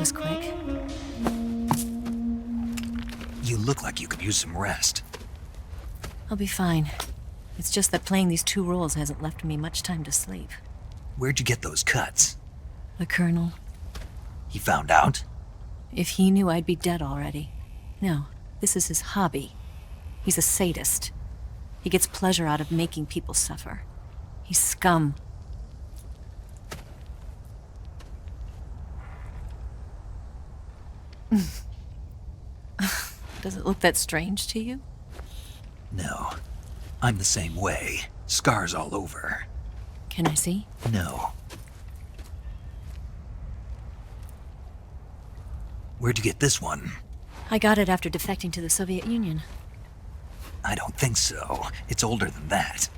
was quick. You look like you could use some rest. I'll be fine. It's just that playing these two roles hasn't left me much time to sleep. Where'd you get those cuts? The Colonel. He found out? If he knew, I'd be dead already. No, this is his hobby. He's a sadist. He gets pleasure out of making people suffer. He's scum. Does it look that strange to you? No. I'm the same way. Scars all over. Can I see? No. Where'd you get this one? I got it after defecting to the Soviet Union. I don't think so. It's older than that.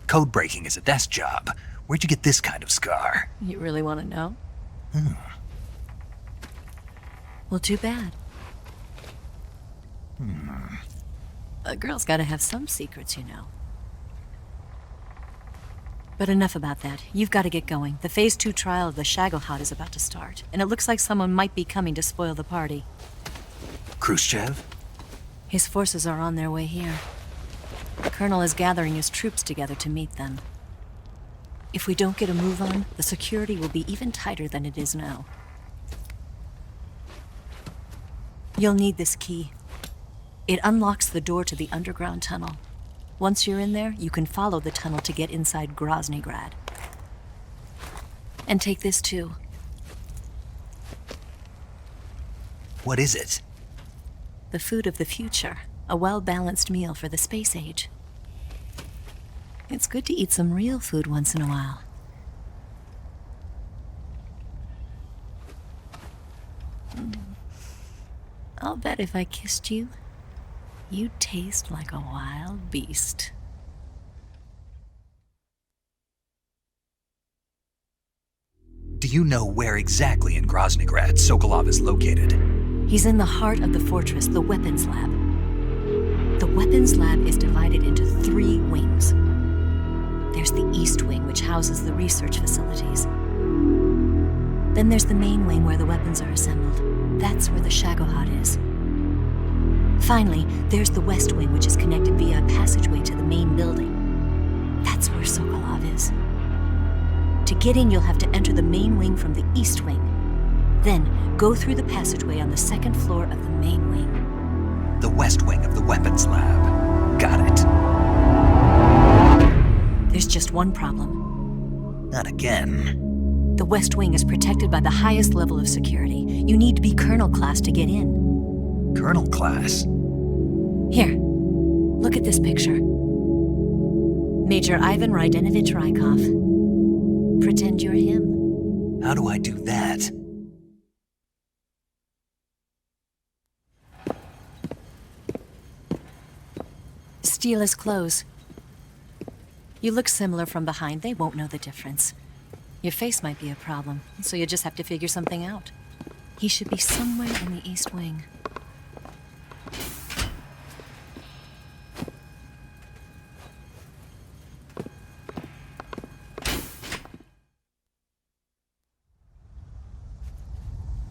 Code breaking is a desk job. Where'd you get this kind of scar? You really want to know? Well, too bad. A girl's gotta have some secrets, you know. But enough about that. You've got to get going. The Phase 2 trial of the Shagohod is about to start, and it looks like someone might be coming to spoil the party. Khrushchev? His forces are on their way here. The Colonel is gathering his troops together to meet them. If we don't get a move on, the security will be even tighter than it is now. You'll need this key. It unlocks the door to the underground tunnel. Once you're in there, you can follow the tunnel to get inside Groznygrad. And take this too. What is it? The food of the future. A well-balanced meal for the space age. It's good to eat some real food once in a while. I'll bet if I kissed you, you'd taste like a wild beast. Do you know where exactly in Groznygrad Sokolov is located? He's in the heart of the fortress, the weapons lab. The weapons lab is divided into 3 wings. There's the East Wing, which houses the research facilities. Then there's the main wing where the weapons are assembled. That's where the Shagohod is. Finally, there's the West Wing, which is connected via a passageway to the main building. That's where Sokolov is. To get in, you'll have to enter the main wing from the East Wing. Then, go through the passageway on the 2nd floor of the main wing. The West Wing of the weapons lab. Got it. There's just one problem. Not again. The West Wing is protected by the highest level of security. You need to be Colonel class to get in. Colonel class? Here, look at this picture. Major Ivan Rydenovich Rykov. Pretend you're him. How do I do that? Steal his clothes. You look similar from behind. They won't know the difference. Your face might be a problem, so you just have to figure something out. He should be somewhere in the East Wing.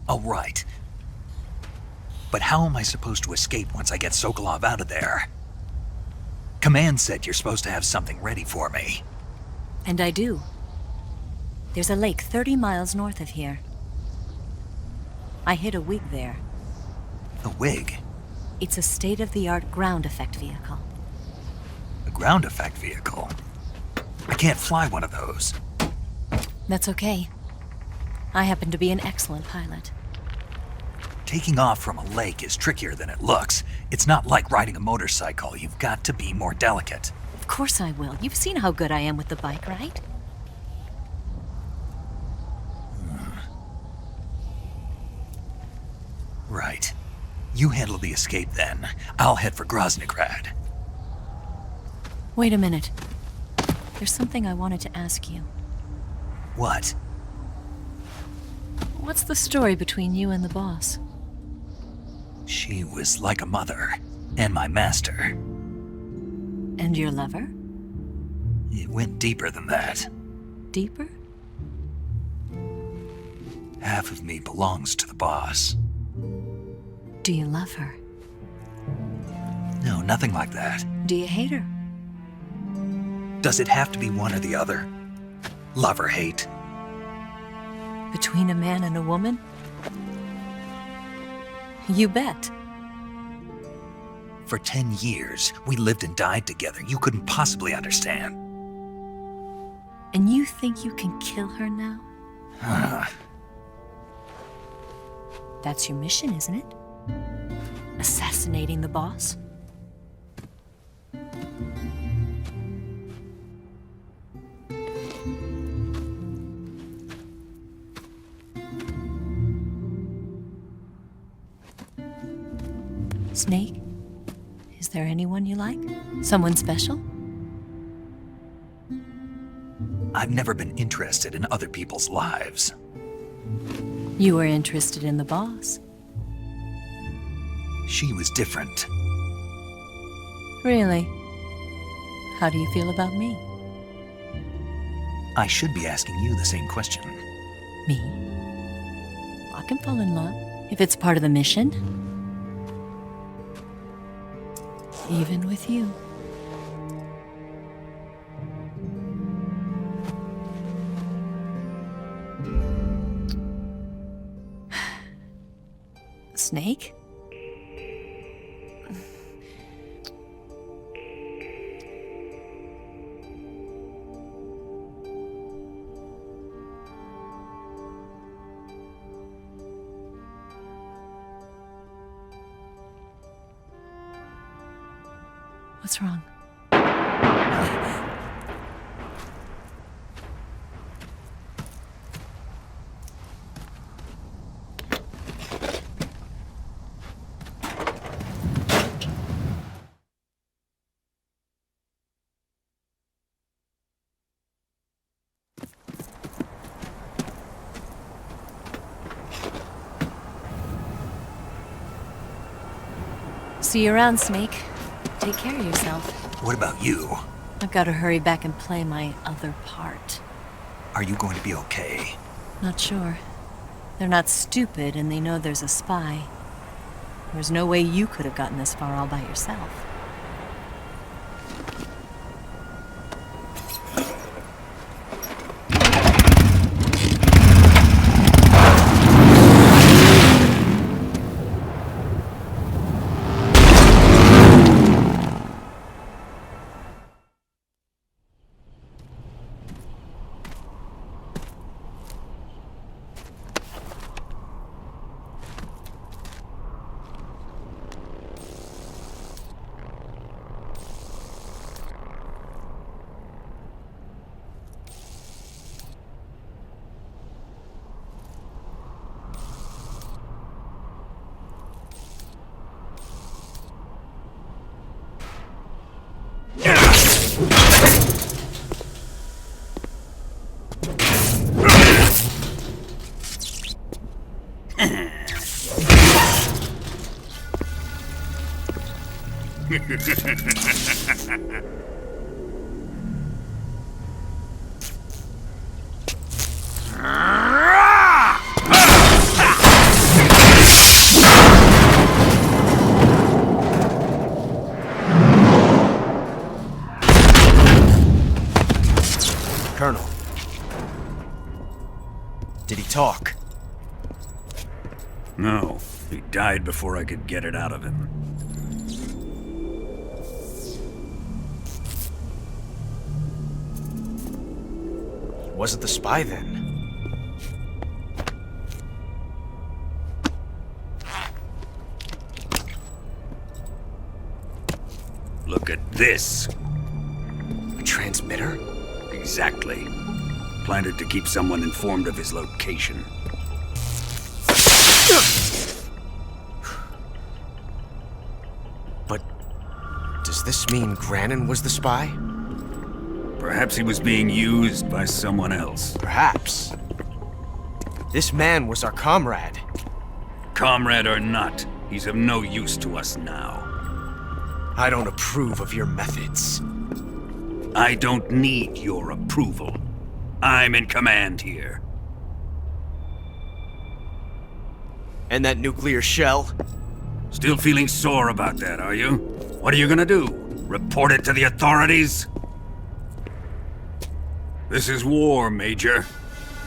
All right. But how am I supposed to escape once I get Sokolov out of there? Command said you're supposed to have something ready for me. And I do. There's a lake 30 miles north of here. I hid a wig there. A wig? It's a state-of-the-art ground effect vehicle. A ground effect vehicle? I can't fly one of those. That's okay. I happen to be an excellent pilot. Taking off from a lake is trickier than it looks. It's not like riding a motorcycle. You've got to be more delicate. Of course I will. You've seen how good I am with the bike, right? Right. You handle the escape then. I'll head for Groznygrad. Wait a minute. There's something I wanted to ask you. What? What's the story between you and the boss? She was like a mother, and my master. And your lover? It went deeper than that. Deeper? Half of me belongs to the boss. Do you love her? No, nothing like that. Do you hate her? Does it have to be one or the other? Love or hate? Between a man and a woman? You bet. For 10 years, we lived and died together. You couldn't possibly understand. And you think you can kill her now? That's your mission, isn't it? Assassinating the boss? Snake? Is there anyone you like? Someone special? I've never been interested in other people's lives. You were interested in the boss. She was different. Really? How do you feel about me? I should be asking you the same question. Me? I can fall in love if it's part of the mission. Even with you. Snake? What's wrong? See you around, Snake. Take care of yourself. What about you? I've got to hurry back and play my other part. Are you going to be okay? Not sure. They're not stupid, and they know there's a spy. There's no way you could have gotten this far all by yourself. Colonel. Did he talk? No, he died before I could get it out of him. Wasn't the spy then? Look at this. A transmitter? Exactly. Planted to keep someone informed of his location. But does this mean Grannon was the spy? Perhaps he was being used by someone else. Perhaps. This man was our comrade. Comrade or not, he's of no use to us now. I don't approve of your methods. I don't need your approval. I'm in command here. And that nuclear shell? Still feeling sore about that, are you? What are you gonna do? Report it to the authorities? This is war, Major.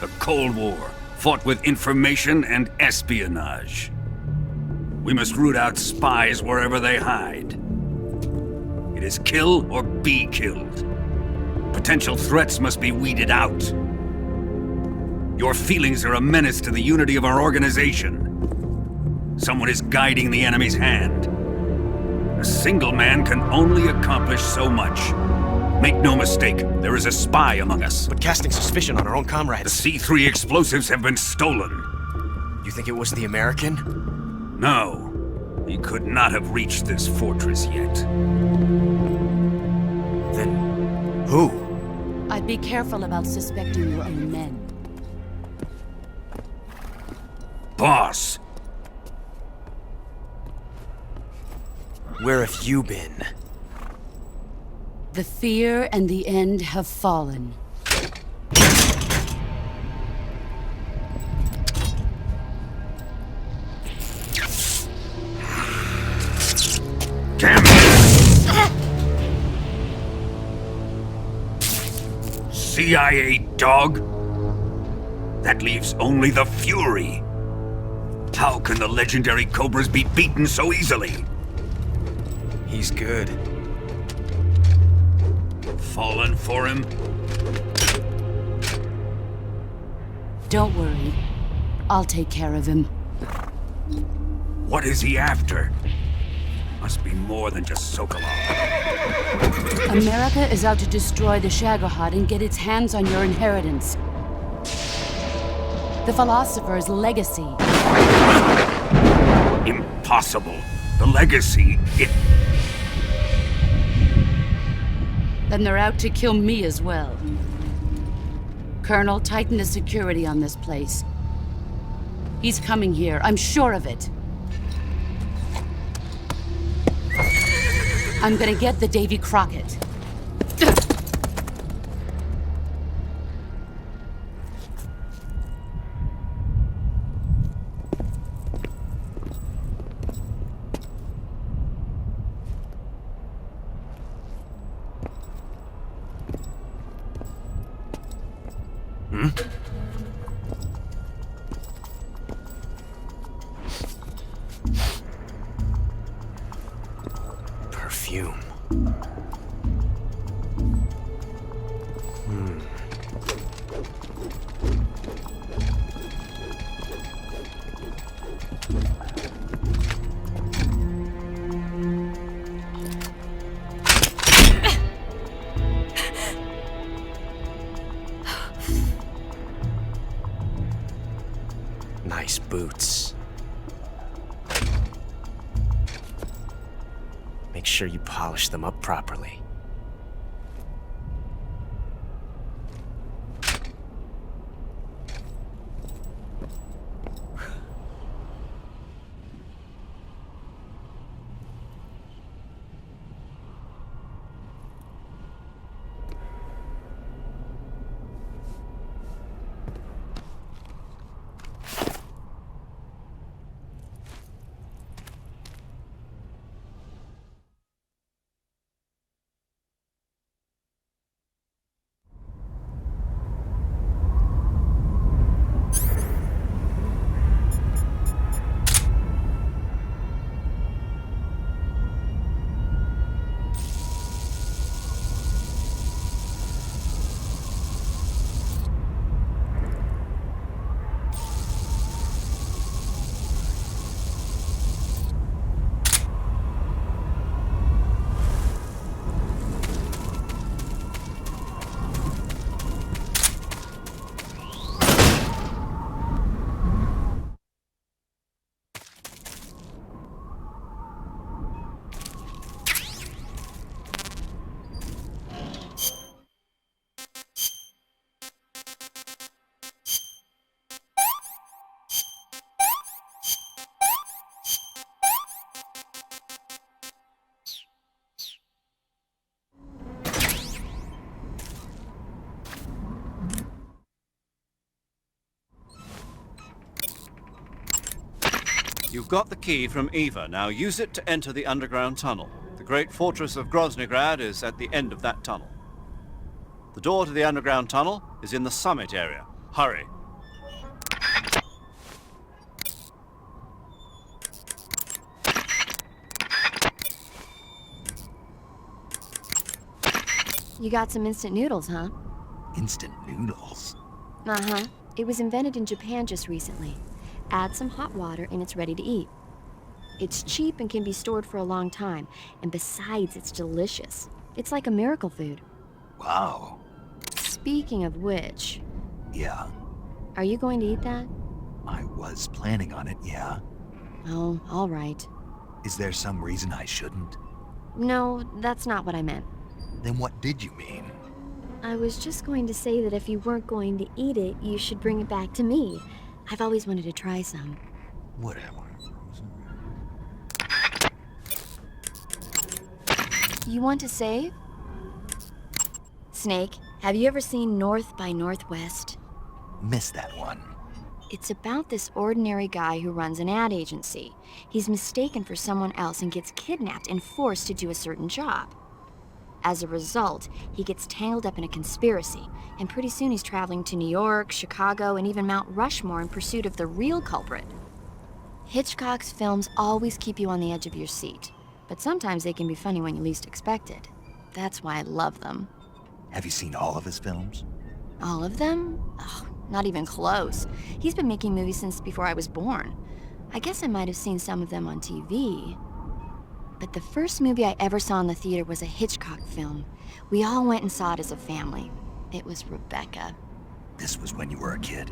A Cold War, fought with information and espionage. We must root out spies wherever they hide. It is kill or be killed. Potential threats must be weeded out. Your feelings are a menace to the unity of our organization. Someone is guiding the enemy's hand. A single man can only accomplish so much. Make no mistake, there is a spy among us. But casting suspicion on our own The comrades. C3 explosives have been stolen. You think it was the American? No, he could not have reached this fortress yet. Then who? I'd be careful about suspecting your own men. Boss, Where have you been? The fear and the end have fallen. damn it! CIA dog? That leaves only the Fury. How can the legendary Cobras be beaten so easily? He's good. Fallen for him? Don't worry. I'll take care of him. What is he after? Must be more than just Sokolov. America is out to destroy the Shagohod and get its hands on your inheritance. The philosopher's legacy. Impossible. The legacy, Then they're out to kill me as well. Colonel, tighten the security on this place. He's coming here, I'm sure of it. I'm gonna get the Davy Crockett. Perfume. Nice boots. Make sure you polish them up properly. You've got the key from Eva. Now use it to enter the underground tunnel. The great fortress of Groznygrad is at the end of that tunnel. The door to the underground tunnel is in the summit area. Hurry. You got some instant noodles, huh? Instant noodles? Uh-huh. It was invented in Japan just recently. Add some hot water and it's ready to eat. It's cheap and can be stored for a long time, and besides, it's delicious. It's like a miracle food. Wow. Speaking of which, Yeah, are you going to eat that? I was planning on it, yeah. Oh, all right. Is there some reason I shouldn't? No, that's not what I meant. Then what did you mean? I was just going to say that if you weren't going to eat it, you should bring it back to me. I've always wanted to try some. Whatever. You want to save? Snake, have you ever seen North by Northwest? Missed that one. It's about this ordinary guy who runs an ad agency. He's mistaken for someone else and gets kidnapped and forced to do a certain job. As a result, he gets tangled up in a conspiracy, and pretty soon he's traveling to New York, Chicago, and even Mount Rushmore in pursuit of the real culprit. Hitchcock's films always keep you on the edge of your seat, but sometimes they can be funny when you least expect it. That's why I love them. Have you seen all of his films? All of them? Oh, not even close. He's been making movies since before I was born. I guess I might have seen some of them on TV. But the first movie I ever saw in the theater was a Hitchcock film. We all went and saw it as a family. It was Rebecca. This was when you were a kid?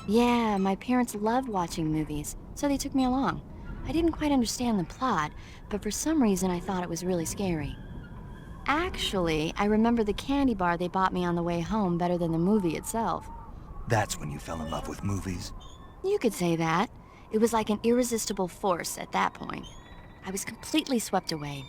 Yeah, my parents loved watching movies, so they took me along. I didn't quite understand the plot, but for some reason I thought it was really scary. Actually, I remember the candy bar they bought me on the way home better than the movie itself. That's when you fell in love with movies? You could say that. It was like an irresistible force at that point. I was completely swept away.